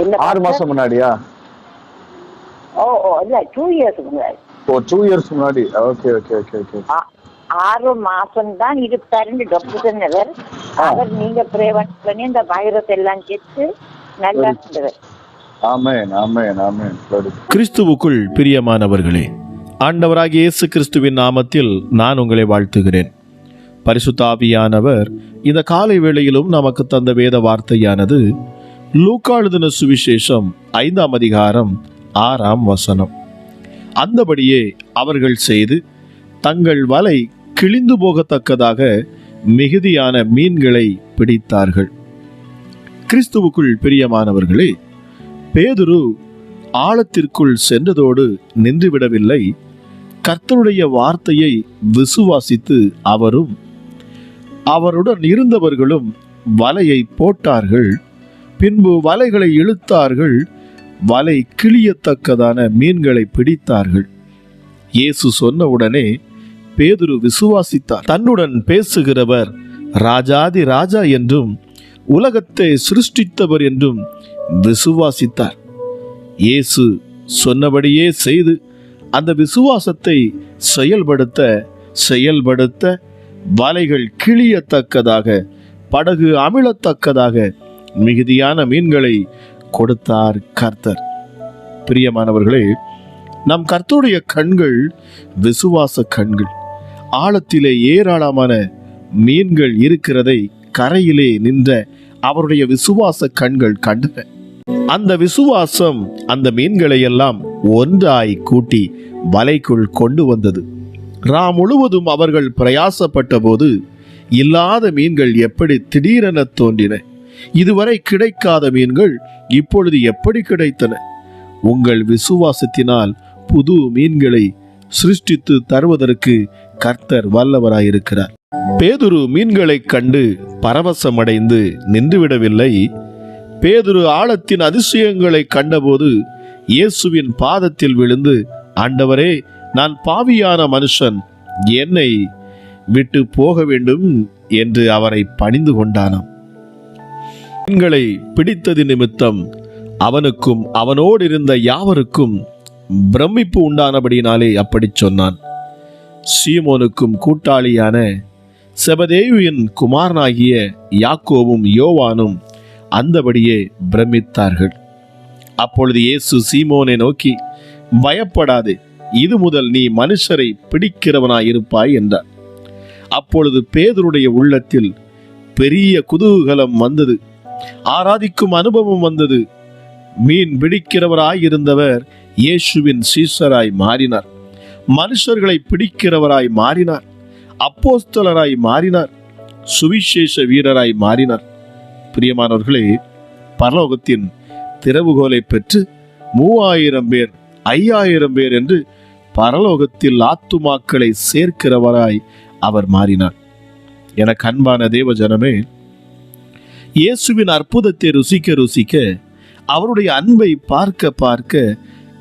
என்ன 6 மாசம் முன்னாடியா? ஓ ஓ இல்ல 2 இயர்ஸ் முன்னாடி. ஓ 2 இயர்ஸ் முன்னாடி. Okay okay okay okay. 6 மாசம் தான் இருப்பாருன்னு டாக்டர் சொன்னவர். அவர் நீங்க பிரேவன் பண்ணி இந்த வைரஸ் எல்லாம் கேட்டு நல்லா இருந்தவர். ஆமென் ஆமென் ஆமென். கிறிஸ்துவுக்குள் பிரியமானவர்களே, ஆண்டவராகிய இயேசு கிறிஸ்துவின் நாமத்தில் நான் உங்களை வாழ்த்துகிறேன். பரிசுத்த ஆவியானவர் இந்த காலை வேளையிலும் நமக்கு தந்த வேத வார்த்தையானது லூக்கா எழுதின சுவிசேஷம் 5ஆம் அதிகாரம் 6ஆம் வசனம். அந்தபடியே அவர்கள் செய்து தங்கள் வலை கிழிந்து போகத்தக்கதாக மிகுதியான மீன்களை பிடித்தார்கள். கிறிஸ்துவுக்குள் பிரியமானவர்களே, பேதுரு ஆழத்திற்குள் சென்றதோடு நின்றுவிடவில்லை. கர்த்தருடைய வார்த்தையை விசுவாசித்து அவரும் அவருடன் இருந்தவர்களும் வலையை போட்டார்கள். பின்பு வலைகளை இழுத்தார்கள். வலை கிழியத்தக்கதான மீன்களை பிடித்தார்கள். இயேசு சொன்னவுடனே பேதுரு விசுவாசித்தார். தன்னுடன் பேசுகிறவர் ராஜாதி ராஜா என்றும் உலகத்தை சிருஷ்டித்தவர் என்றும் விசுவாசித்தார். இயேசு சொன்னபடியே செய்து அந்த விசுவாசத்தை செயல்படுத்த வலைகள் கிழியத்தக்கதாக, படகு அமிழத்தக்கதாக மிகுதியான மீன்களை கொடுத்தார் கர்த்தர். பிரியமானவர்களே, நம் கர்த்தருடைய கண்கள் விசுவாச கண்கள். ஆழத்திலே ஏராளமான மீன்கள் இருக்கிறதை கரையிலே நின்ற அவருடைய விசுவாச கண்கள் கண்டன. அந்த விசுவாசம் அந்த மீன்களை எல்லாம் ஒன்றாய் கூட்டி வலைக்குள் கொண்டு வந்தது. முழுவதும் அவர்கள் பிரயாசப்பட்ட போது இல்லாத மீன்கள் எப்படி திடீரென தோன்றின. இதுவரை கிடைக்காத மீன்கள் இப்பொழுது எப்படி கிடைத்தன? உங்கள் விசுவாசத்தினால் புது மீன்களை சிருஷ்டித்து தருவதற்கு கர்த்தர் வல்லவராயிருக்கிறார். பேதுரு மீன்களை கண்டு பரவசமடைந்து நின்றுவிடவில்லை. பேதுரு ஆழத்தின் அதிசயங்களை கண்டபோது இயேசுவின் பாதத்தில் விழுந்து, ஆண்டவரே, நான் பாவியான மனுஷன், என்னை விட்டு போக வேண்டும் என்று அவரை பணிந்து கொண்டானாம். மீன்களை பிடித்தது நிமித்தம் அவனுக்கும் அவனோடு இருந்த யாவருக்கும் பிரமிப்பு உண்டானபடினாலே அப்படி சொன்னான். சீமோனுக்கும் கூட்டாளியான செபதேயுவின் குமாரனாகிய யாக்கோவும் யோவானும் அந்தபடியே பிரமித்தார்கள். அப்பொழுது இயேசு சீமோனை நோக்கி, பயப்படாதே, இது முதல் நீ மனுஷரை பிடிக்கிறவனாயிருப்பாய் என்றார். அப்பொழுது பேதுருடைய உள்ளத்தில் பெரிய குதூகலம் வந்தது. ஆராதிக்கும் அனுபவம் வந்தது. மீன் பிடிக்கிறவராயிருந்தவர் இயேசுவின் சீஷராய் மாறினார். மனுஷர்களை பிடிக்கிறவராய் மாறினார். அப்போஸ்தலராய் மாறினார். சுவிசேஷ வீரராய் மாறினார். பிரியமானவர்களே, பரலோகத்தின் திறவுகோலை பெற்று 3000 பேர் 5000 பேர் என்று பரலோகத்தில் ஆத்துமாக்களை சேர்க்கிறவராய் அவர் மாறினார். என அன்பான தேவ ஜனமே, இயேசுவின் அற்புதத்தை ருசிக்க அவருடைய அன்பை பார்க்க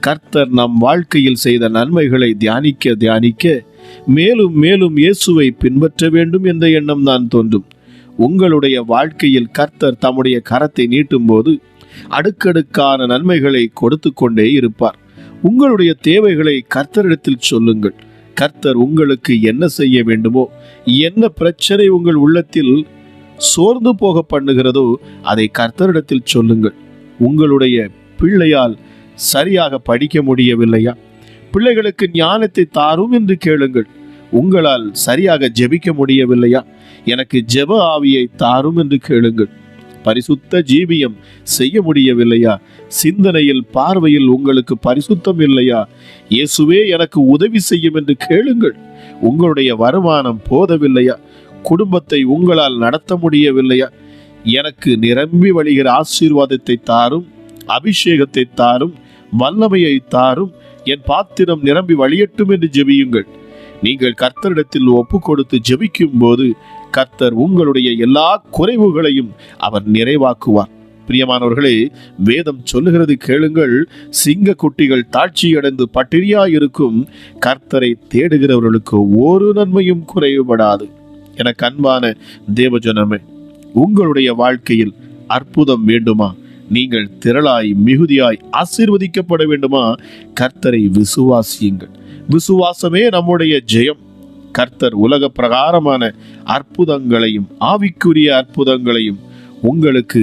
கர்த்தர் நம் வாழ்க்கையில் செய்த நன்மைகளை தியானிக்க மேலும் மேலும் இயேசுவை பின்பற்ற வேண்டும் என்ற எண்ணம் தான் தோன்றும். உங்களுடைய வாழ்க்கையில் கர்த்தர் தம்முடைய கரத்தை நீட்டும் போது அடுக்கடுக்கான நன்மைகளை கொடுத்து கொண்டே இருப்பார். உங்களுடைய தேவைகளை கர்த்தரிடத்தில் சொல்லுங்கள். கர்த்தர் உங்களுக்கு என்ன செய்ய வேண்டுமோ, என்ன பிரச்சனை உங்கள் உள்ளத்தில் சோர்ந்து போக பண்ணுகிறதோ அதை கர்த்தரிடத்தில் சொல்லுங்கள். உங்களுடைய பிள்ளையால் சரியாக படிக்க முடியவில்லையா? பிள்ளைகளுக்கு ஞானத்தை தாரும் என்று கேளுங்கள். உங்களால் சரியாக ஜெபிக்க முடியவில்லையா? எனக்கு ஜெப ஆவியை தாரும் என்று கேளுங்கள். பரிசுத்த ஜீவியம் செய்ய முடியவில்லையா? சிந்தனையில் பார்வையில் உங்களுக்கு பரிசுத்தம் இல்லையா? இயேசுவே எனக்கு உதவி செய்யும் என்று கேளுங்கள். உங்களுடைய வருமானம் போதவில்லையா? குடும்பத்தை உங்களால் நடத்த முடியவில்லையா? எனக்கு நிரம்பி வழிகிற ஆசீர்வாதத்தை தாரும், அபிஷேகத்தை தாரும், வல்லமையை தாரும், என் பாத்திரம் நிரம்பி வழியட்டும் என்று ஜெபியுங்கள். நீங்கள் கர்த்தரிடத்தில் ஒப்பு கொடுத்து ஜெபிக்கும் போது கர்த்தர் உங்களுடைய எல்லா குறைவுகளையும் அவர் நிறைவாக்குவார். பிரியமானவர்களே, வேதம் சொல்லுகிறது கேளுங்கள். சிங்க குட்டிகள் தாழ்ச்சியடைந்து பட்டினியாயிருக்கும், கர்த்தரை தேடுகிறவர்களுக்கு ஒரு நன்மையும் குறைவுபடாது. எனக்கு அன்பான தேவஜனமே, உங்களுடைய வாழ்க்கையில் அற்புதம் வேண்டுமா? நீங்கள் திரளாய் மிகுதியாய் ஆசீர்வதிக்கப்பட வேண்டுமா? கர்த்தரை விசுவாசியுங்கள். விசுவாசமே நம்முடைய ஜெயம். கர்த்தர் உலக பிரகாரமான அற்புதங்களையும் ஆவிக்குரிய அற்புதங்களையும் உங்களுக்கு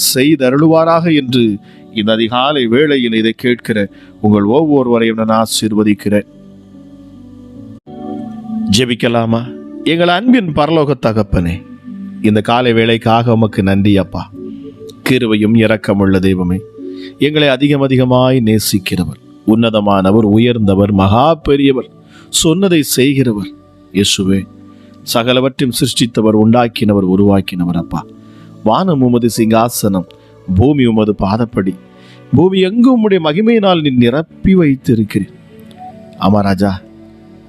செய்தருளுவாராக என்று இந்த அதிகாலை வேளையில் இதை கேட்கிற உங்கள் ஒவ்வொருவரையும் நான் ஆசீர்வதிக்கிறேன். ஜெபிக்கலாமா? எங்கள் அன்பின் பரலோக தகப்பனே, இந்த காலை வேளைக்காக உமக்கு நன்றி அப்பா. கிருபையும் இரக்கமுள்ள தெய்வமே, எங்களை அதிகமாய் நேசிக்கிறவர், உன்னதமானவர், உயர்ந்தவர், மகா பெரியவர், சொன்னதை செய்கிறவர் இயேசுவே. சகலவற்றையும் சிருஷ்டித்தவர், உண்டாக்கினவர், உருவாக்கினவர் அப்பா. வானம் உமது சிங்காசனம், பூமி உமது பாதப்படி. பூமி எங்கும் உம்முடைய மகிமையினால் நீ நிரப்பி வைத்திருக்கிறீர். ஆமா ராஜா,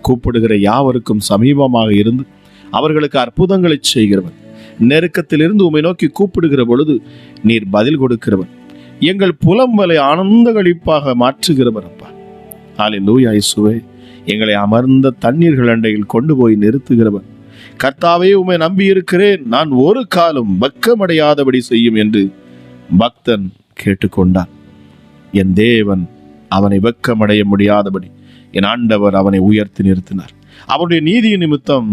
கூப்பிடுகிற யாவருக்கும் சமீபமாக இருந்து அவர்களுக்கு அற்புதங்களை செய்கிறவர். நெருக்கத்திலிருந்து உம்மை நோக்கி கூப்பிடுகிற பொழுது நீர் பதில் கொடுக்கிறவர். எங்கள் புலம்பலை ஆனந்த களிப்பாக மாற்றுகிறவர் அப்பா. ஹல்லேலூயா இயேசுவே. எங்களை அமர்ந்த தண்ணீர்கள் அண்டையில் கொண்டு போய் நிறுத்துகிறவர். கர்த்தாவே, உம்மை நம்பி இருக்கிறேன், நான் ஒரு காலம் வெட்கமடையாதபடி செய்யும் என்று பக்தன் கேட்டுக்கொண்டான். என் தேவன் அவனை வெட்கமடைய முடியாதபடி என் ஆண்டவர் அவனை உயர்த்தி நிறுத்தினார். அவருடைய நீதி நிமித்தம்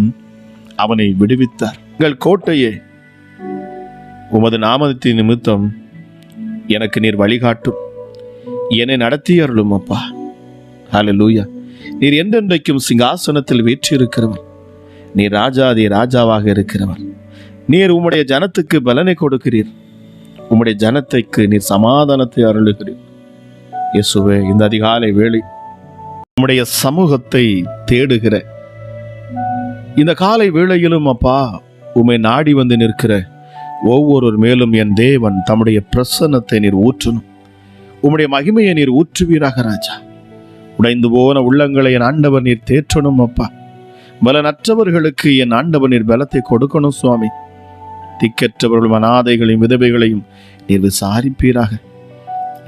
அவனை விடுவித்தார். எங்கள் கோட்டையே, உமது நாமத்தின் நிமித்தம் எனக்கு நீர் வழிகாட்டும், என்னை நடத்தி அருளும் அப்பா. ஹல்லேலூயா. நீர் என்றென்றைக்கும் சிங்காசனத்தில் வீற்றிருக்கிறவர். நீர் ராஜாதி ராஜாவாக இருக்கிறவர். நீர் உம்முடைய ஜனத்துக்கு பலனை கொடுக்கிறீர். உம்முடைய ஜனத்தைக்கு நீர் சமாதானத்தை அருளுகிறீர். இயேசுவே, இந்த அதிகாலை வேளை உம்முடைய சமூகத்தை தேடுகிற இந்த காலை வேளையிலும் அப்பா, உம்மை நாடி வந்து நிற்கிற ஒவ்வொரு மேலும் என் தேவன் தம்முடைய பிரசன்னத்தை நீர் ஊற்றணும். உம்முடைய மகிமையை நீர் ஊற்றுவீராக ராஜா. உடைந்து போன உள்ளங்களை என் ஆண்டவர் நீர் தேற்றணும் அப்பா. பலனற்றவர்களுக்கு என் ஆண்டவர் நீர் பலத்தை கொடுக்கணும் சுவாமி. திக்கற்றவர்களும் அநாதைகளையும் விதவைகளையும் நீர் விசாரிப்பீராக.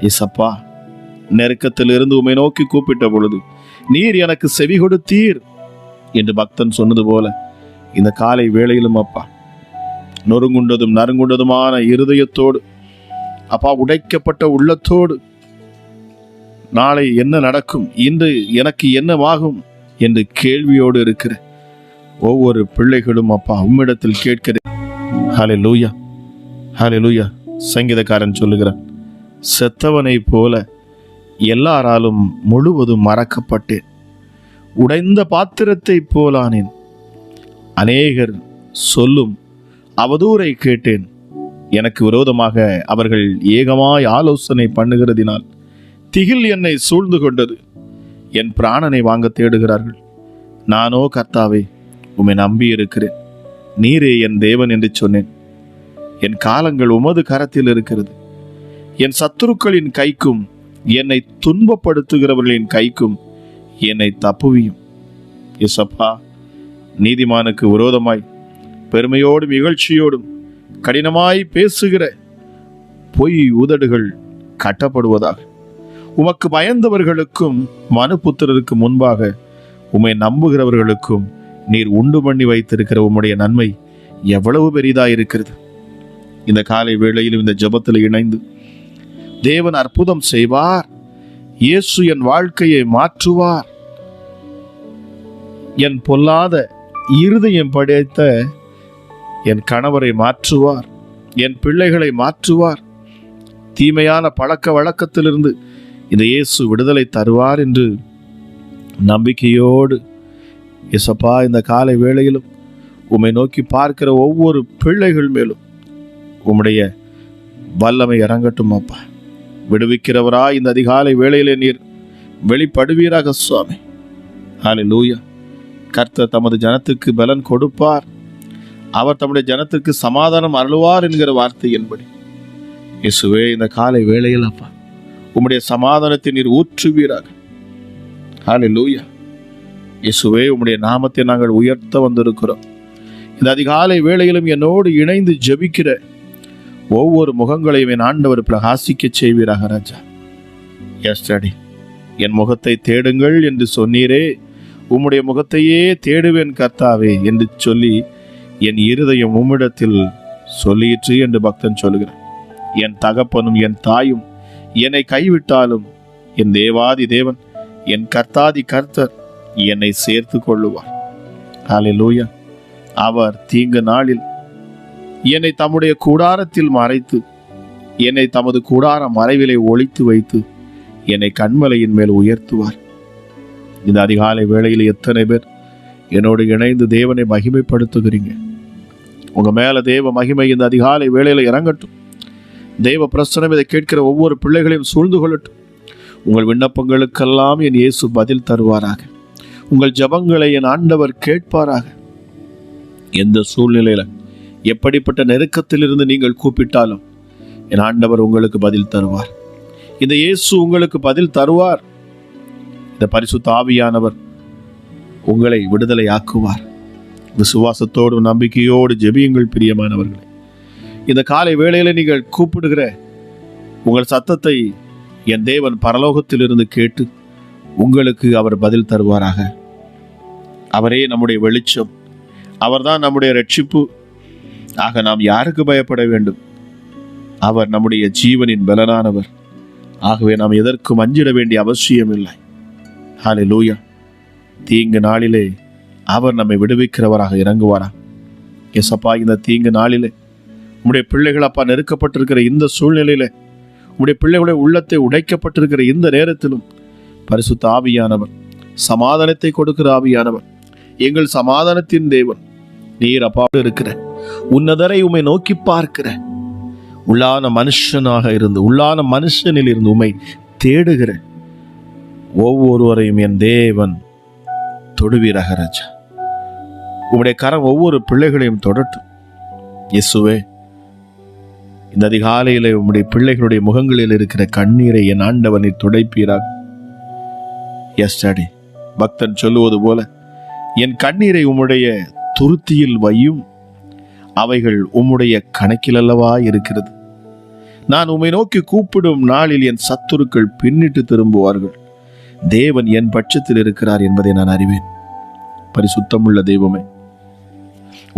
ஏசப்பா, நெருக்கத்திலிருந்து உம்மை நோக்கி கூப்பிட்ட பொழுது நீர் எனக்கு செவி கொடுத்தீர் என்று பக்தன் சொன்னது போல இந்த காலை வேளையிலும் அப்பா, நொறுங்குண்டதும் நறுங்குண்டதுமான இருதயத்தோடு அப்பா, உடைக்கப்பட்ட உள்ளத்தோடு நாளை என்ன நடக்கும், இன்று எனக்கு என்னவாகும் என்று கேள்வியோடு இருக்கிற ஒவ்வொரு பிள்ளைகளும் அப்பா உம்மிடத்தில் கேட்கிறேன். ஹல்லேலூயா, ஹல்லேலூயா. சங்கீதக்காரன் சொல்லுகிறான், செத்தவனை போல எல்லாராலும் முழுவதும் மறக்கப்பட்டேன், உடைந்த பாத்திரத்தை போலானேன். அநேகர் சொல்லும் அவதூறை கேட்டேன். எனக்கு விரோதமாக அவர்கள் ஏகமாய் ஆலோசனை பண்ணுகிறதினால் திகில் என்னை சூழ்ந்து கொண்டது. என் பிராணனை வாங்க தேடுகிறார்கள். நானோ கர்த்தாவே, உம்மை நம்பி இருக்கிறேன். நீரே என் தேவன் என்று சொன்னேன். என் காலங்கள் உமது கரத்தில் இருக்கிறது. என் சத்துருக்களின் கைக்கும் என்னை துன்பப்படுத்துகிறவர்களின் கைக்கும் என்னை தப்புவியும். இயேசப்பா, நீதிமானுக்கு விரோதமாய் பெருமையோடும் இகழ்ச்சியோடும் கடினமாய் பேசுகிற பொய் உதடுகள் கட்டப்படுவதாக. உமக்கு பயந்தவர்களுக்கும் மனுபுத்திரருக்கு முன்பாக உம்மை நம்புகிறவர்களுக்கும் நீர் உண்டு பண்ணி வைத்திருக்கிற உம்முடைய நன்மை எவ்வளவு பெரிதாயிருக்கிறது. இந்த காலை வேளையிலும் இந்த ஜெபத்தில் இணைந்து தேவன் அற்புதம் செய்வார். இயேசு என் வாழ்க்கையை மாற்றுவார். என் பொல்லாத இருதயம் படைத்த என் கணவரை மாற்றுவார். என் பிள்ளைகளை மாற்றுவார். தீமையான பழக்க வழக்கத்திலிருந்து இந்த இயேசு விடுதலை தருவார் என்று நம்பிக்கையோடு இயேசப்பா, இந்த காலை வேளையிலும் உம்மை நோக்கி பார்க்கிற ஒவ்வொரு பிள்ளைகள் மேலும் உம்முடைய வல்லமை இறங்கட்டும் அப்பா. விடுவிக்கிறவராய் இந்த அதிகாலை வேளையிலே நீர் வெளிப்படுவீராக சுவாமி. ஹல்லேலூயா. கர்த்தர் தமது ஜனத்துக்கு பலன் கொடுப்பார், அவர் தம்முடைய ஜனத்திற்கு சமாதானம் அருளுவார் என்கிற வார்த்தையின்படி இயேசுவே, இந்த காலை வேளையில் அப்பா உம்முடைய சமாதானத்தை நீர் ஊற்றுவீராக. ஹல்லேலூயா. இயேசுவே, உம்முடைய நாமத்தை நாங்கள் உயர்த்த வந்திருக்கிறோம். இந்த அதிகாலை வேளையிலும் என்னோடு இணைந்து ஜெபிக்கிற ஒவ்வொரு முகங்களையும் என் ஆண்டவர் பிரகாசிக்க செய்வீராக ராஜா. எஸ் டாடி, என் முகத்தை தேடுங்கள் என்று சொன்னீரே, உம்முடைய முகத்தையே தேடுவேன் கர்த்தாவே என்று சொல்லி என் இருதயம் உம்மிடத்தில் சொல்லிற்று என்று பக்தன் சொல்லுகிறான். என் தகப்பனும் என் தாயும் என்னை கைவிட்டாலும் என் தேவாதி தேவன், என் கர்த்தாதி கர்த்தர் என்னை சேர்த்து கொள்ளுவார். ஹல்லேலூயா. அவர் தீங்கு நாளில் என்னை தம்முடைய கூடாரத்தில் மறைத்து, என்னை தமது கூடார மறைவிலே ஒளித்து வைத்து, என்னை கண்மலையின் மேல் உயர்த்துவார். இந்த அதிகாலை வேளையில் எத்தனை பேர் என்னோடு இணைந்து தேவனை மகிமைப்படுத்துகிறீங்க? உங்க மேல தேவ மகிமை இந்த அதிகாலை வேளையில இறங்கட்டும். தேவ பிரசனம் இதை கேட்கிற ஒவ்வொரு பிள்ளைகளையும் சூழ்ந்து கொள்ளட்டும். உங்கள் விண்ணப்பங்களுக்கெல்லாம் என் இயேசு பதில் தருவாராக. உங்கள் ஜபங்களை என் ஆண்டவர் கேட்பாராக. எந்த சூழ்நிலையில, எப்படிப்பட்ட நெருக்கத்திலிருந்து நீங்கள் கூப்பிட்டாலும் என் ஆண்டவர் உங்களுக்கு பதில் தருவார். இந்த இயேசு உங்களுக்கு பதில் தருவார். இந்த பரிசுத்த ஆவியானவர் உங்களை விடுதலை ஆக்குவார். விசுவாசத்தோடும் நம்பிக்கையோடு ஜெபியுங்கள் பிரியமானவர்களே. இந்த காலை வேளையில நீங்கள் கூப்பிடுகிற உங்கள் சத்தத்தை என் தேவன் பரலோகத்திலிருந்து கேட்டு உங்களுக்கு அவர் பதில் தருவாராக. அவரே நம்முடைய வெளிச்சம், அவர்தான் நம்முடைய ரட்சிப்பு. ஆக நாம் யாருக்கு பயப்பட வேண்டும்? அவர் நம்முடைய ஜீவனின் பலனானவர். ஆகவே நாம் எதற்கும் அஞ்சிட வேண்டிய அவசியம் இல்லை. ஹல்லேலூயா. தீங்கு நாளிலே அவர் நம்மை விடுவிக்கிறவராக இறங்குவாரா? எசப்பா, இந்த தீங்கு நாளிலே உம்முடைய பிள்ளைகள் அப்பா நெருக்கப்பட்டிருக்கிற இந்த சூழ்நிலையில, உம்முடைய பிள்ளைகளுடைய உள்ளத்தை உடைக்கப்பட்டிருக்கிற இந்த நேரத்திலும் பரிசுத்த ஆவியானவர், சமாதானத்தை கொடுக்கிற ஆவியானவர், எங்கள் சமாதானத்தின் தேவன் நீர் அப்பா இருக்கிற உன்னதரை உம்மை நோக்கி பார்க்கிற உள்ளான மனுஷனாக இருந்து, உள்ளான மனுஷனில் இருந்து உம்மை தேடுகிற ஒவ்வொருவரையும் என் தேவன் தொடுவீராக ராஜா. உம்முடைய கரம் ஒவ்வொரு பிள்ளைகளையும் தொடட்டும். இயேசுவே, இந்த அதிகாலையில உம்முடைய பிள்ளைகளுடைய முகங்களில் இருக்கிற கண்ணீரை என் ஆண்டவனை துடைப்பீராக. எஸ்டடி பக்தன் சொல்லுவது போல, என் கண்ணீரை உம்முடைய துருத்தியில் வையும், அவைகள் உம்முடைய கணக்கில் அல்லவா இருக்கிறது. நான் உம்மை நோக்கி கூப்பிடும் நாளில் என் சத்துருக்கள் பின்னிட்டு திரும்புவார்கள். தேவன் என் பட்சத்தில் இருக்கிறார் என்பதை நான் அறிவேன். பரிசுத்தமுள்ள தெய்வமே,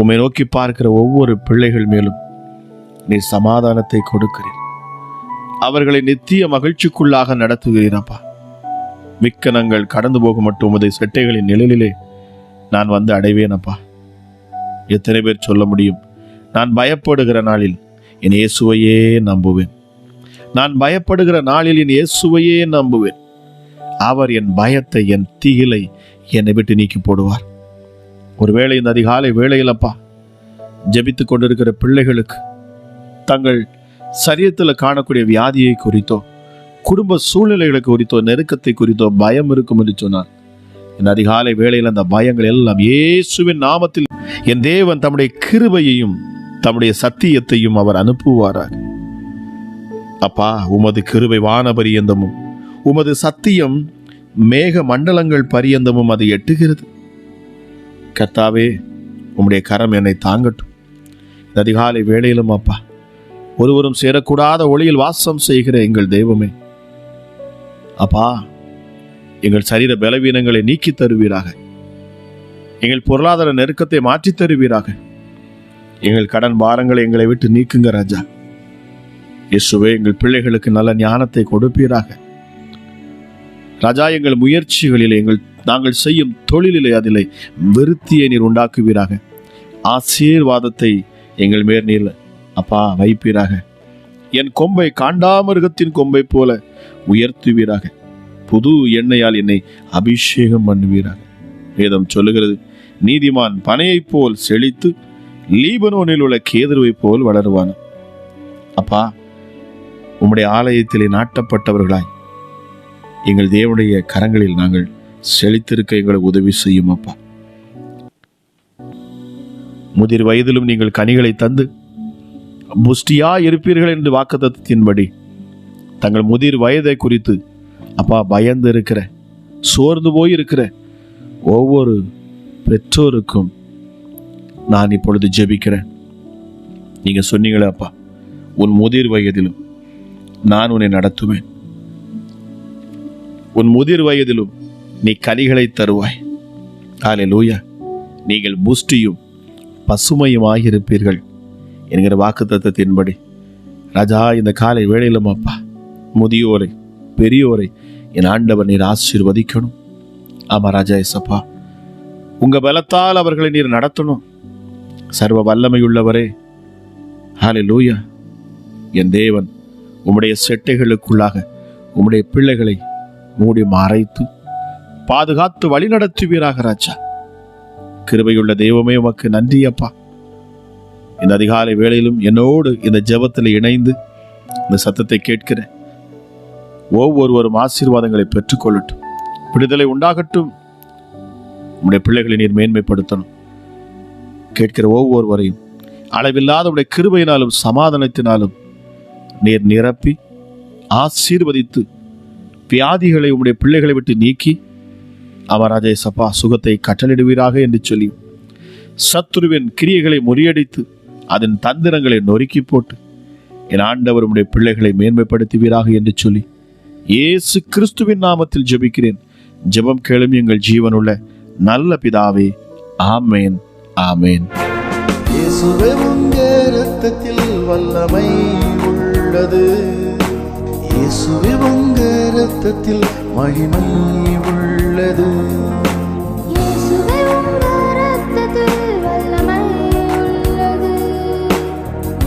உம்மை நோக்கி பார்க்கிற ஒவ்வொரு பிள்ளைகள் மேலும் நீ சமாதானத்தை கொடுக்கிறீர். அவர்களை நித்திய மகிழ்ச்சிக்குள்ளாக நடத்துகிறீரப்பா. விக்கனங்கள் கடந்து போக மட்டும் உமது செட்டைகளின் நிழலிலே நான் வந்து அடைவேனப்பா. எத்தனை பேர் சொல்ல முடியும், நான் பயப்படுகிற நாளில் என் இயேசுவையே நம்புவேன். நான் பயப்படுகிற நாளில் என் இயேசுவையே நம்புவேன். அவர் என் பயத்தை, என் திகிலை என்னை விட்டு நீக்கி போடுவார். ஒருவேளை இந்த அதிகாலை வேளையிலப்பா ஜெபித்து கொண்டிருக்கிற பிள்ளைகளுக்கு தங்கள் சரீரத்தில் காணக்கூடிய வியாதியை குறித்தோ, குடும்ப சூழ்நிலைகளை குறித்தோ, நெருக்கத்தை குறித்தோ பயம் இருக்கும் என்று சொன்னார். இந்த அதிகாலை வேளையில் அந்த பயங்கள் எல்லாம் இயேசுவின் நாமத்தில் என் தேவன் தம்முடைய கிருபையையும் தம்முடைய சத்தியத்தையும் அவர் அனுப்புவாராக. அப்பா, உமது கிருபை வான பரியந்தமும், உமது சத்தியம் மேக மண்டலங்கள் பரியந்தமும் அது எட்டுகிறது. கர்த்தாவே, உம்முடைய கரம் என்னை தாங்கட்டும். இந்த அதிகாலை வேளையிலும் அப்பா, ஒருவரும் சேரக்கூடாத ஒளியில் வாசம் செய்கிற எங்கள் தெய்வமே, அப்பா, எங்கள் சரீர பலவீனங்களை நீக்கி தருவீராக. எங்கள் பொருளாதார நெருக்கத்தை மாற்றி தருவீராக. எங்கள் கடன் பாரங்களை எங்களை விட்டு நீக்குங்க ராஜா. இயேசுவே, எங்கள் பிள்ளைகளுக்கு நல்ல ஞானத்தை கொடுப்பீராக ராஜா. எங்கள் முயற்சிகளிலே, நாங்கள் செய்யும் தொழிலிலே அதிலே விருத்தியை நீர் உண்டாக்குவீராக. ஆசீர்வாதத்தை எங்கள் மேல் நீர் அப்பா வைப்பீராக. என் கொம்பை காண்டாமிருகத்தின் கொம்பை போல உயர்த்துவீராக. புது எண்ணெயால் என்னை அபிஷேகம் பண்ணுவீராக. வேதம் சொல்லுகிறது, நீதிமான் பனையை போல் செழித்து லீபனோனில் உள்ள கேதுருவை போல் வளருவான். அப்பா, உம்முடைய ஆலயத்திலே நாட்டப்பட்டவர்களாய் எங்கள் தேவனுடைய கரங்களில் நாங்கள் செழித்திருக்க எங்களுக்கு உதவி செய்யும் அப்பா. முதிர் வயதிலும் நீங்கள் கனிகளை தந்து புஷ்டியா இருப்பீர்கள் என்று வாக்குத்தத்தத்தின்படி தங்கள் முதிர் வயதை குறித்து அப்பா பயந்து இருக்கிற, சோர்ந்து போய் இருக்கிற ஒவ்வொரு பெற்றோருக்கும் நான் இப்பொழுது ஜெபிக்கிறேன். நீங்க சொன்னீங்களே அப்பா, உன் முதிர் வயதிலும் நான் உன்னை நடத்துவேன், உன் முதிர் வயதிலும் நீ கனிகளை தருவாய். ஹல்லேலூயா. நீங்கள் புஷ்டியும் பசுமையுமாயிருப்பீர்கள் என்கிற வாக்குத்தத்தத்தின்படி ராஜா, இந்த காலை வேளையிலும் அப்பா முதியோரை பெரியோரை என் ஆண்டவர் நீர் ஆசீர்வதிக்கணும். ஆமா ராஜா ஏசப்பா, உங்க பலத்தால் அவர்களை நீர் நடத்தணும். சர்வ வல்லமையுள்ளவரே, ஹல்லேலூயா. என் தேவன் உம்முடைய செட்டைகளுக்குள்ளாக உம்முடைய பிள்ளைகளை மூடி மறைத்து பாதுகாத்து வழி நடத்துவீராக ராஜா. கிருபையுள்ள தெய்வமே, உமக்கு நன்றி அப்பா. இந்த அதிகாலை வேளையிலும் என்னோடு இந்த ஜெபத்தில் இணைந்து இந்த சத்தத்தை கேட்கிற ஒவ்வொருவரும் ஆசீர்வாதங்களை பெற்றுக்கொள்ளட்டும், விடுதலை உண்டாகட்டும். உம்முடைய பிள்ளைகளை நீர் மேன்மைப்படுத்தணும். கேட்கிற ஒவ்வொருவரையும் அளவில்லாத உடைய கிருபையினாலும் சமாதானத்தினாலும் நீர் நிரப்பி ஆசீர்வதித்து வியாதிகளை உம்முடைய பிள்ளைகளை விட்டு நீக்கி அமராஜா ஏசப்பா சுகத்தை கட்டளிடுவீராக என்று சொல்லி சத்துருவின் கிரியைகளை முறியடித்து அதன் தந்திரங்களை நொறுக்கி போட்டு என் ஆண்டவர் உம்முடைய பிள்ளைகளை மேன்மைப்படுத்துவீராக என்று சொல்லி இயேசு கிறிஸ்துவின் நாமத்தில் ஜெபிக்கிறேன். ஜெபம் கேளும் எங்கள் ஜீவனுள்ள நல்ல பிதாவே, ஆமேன், ஆமேன். இயேசுவே உம்முடைய இரத்தத்தில் வல்லமை உள்ளது. இயேசுவே உம்முடைய இரத்தத்தில் மகிமை உள்ளது. இயேசுவே உம்முடைய இரத்தத்தில் வல்லமை உள்ளது.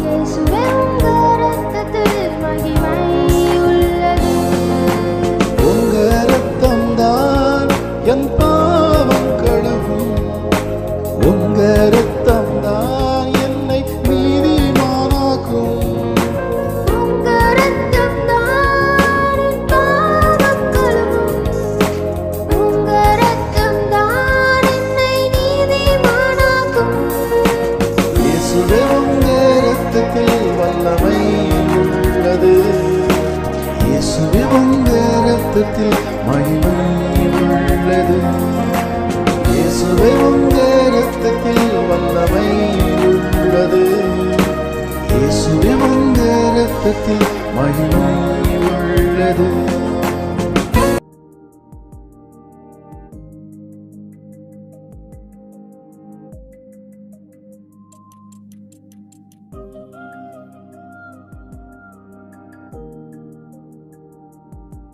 இயேசுவே உம்முடைய இரத்தத்தில் மகிமை உள்ளது. உங்க இரத்தம்தான் என் பாவம் கழுவும். உங்க இரத்தம்தான் என்னை நீதிமானாக்கும். உங்க இரத்தம்தான் என் பாவம் கழுவும். உங்க இரத்தம்தான் என்னை நீதிமானாக்கும். இயேசுவே உம்முடைய இரத்தத்தில் வல்லமை உள்ளது. இயேசுவே உம்முடைய இரத்தத்தில் மகிமை உள்ளது. இயேசுவே உம்முடைய இரத்தத்தில் வல்லமை உள்ளது. இயேசுவே உம்முடைய இரத்தத்தில் மகிமை உள்ளது.